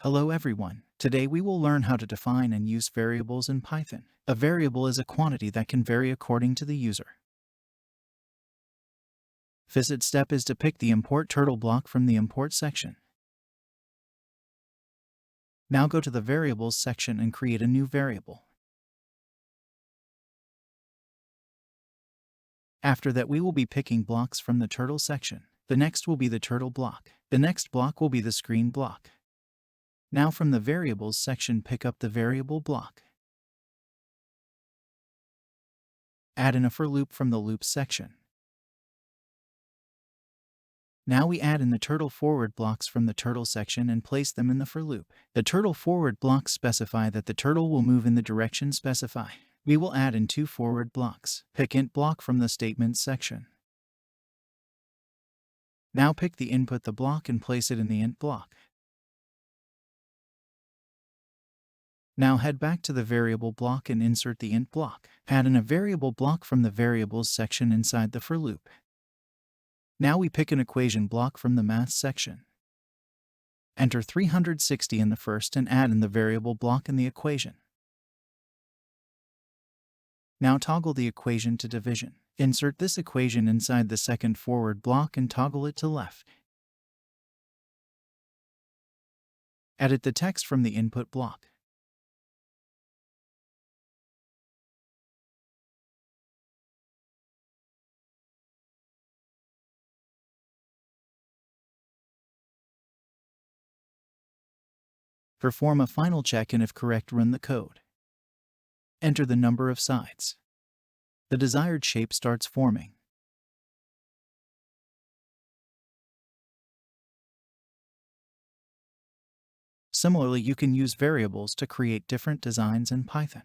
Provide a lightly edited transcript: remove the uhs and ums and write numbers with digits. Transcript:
Hello everyone. Today we will learn how to define and use variables in Python. A variable is a quantity that can vary according to the user. First step is to pick the import turtle block from the import section. Now go to the variables section and create a new variable. After that we will be picking blocks from the turtle section. The next will be the turtle block. The next block will be the screen block. Now from the variables section pick up the variable block. Add in a for loop from the loops section. Now we add in the turtle forward blocks from the turtle section and place them in the for loop. The turtle forward blocks specify that the turtle will move in the direction specified. We will add in two forward blocks. Pick int block from the statements section. Now pick the input the block and place it in the int block. Now head back to the variable block and insert the int block. Add in a variable block from the variables section inside the for loop. Now we pick an equation block from the math section. Enter 360 in the first and add in the variable block in the equation. Now toggle the equation to division. Insert this equation inside the second forward block and toggle it to left. Edit the text from the input block. Perform a final check and if correct run the code. Enter the number of sides. The desired shape starts forming. Similarly, you can use variables to create different designs in Python.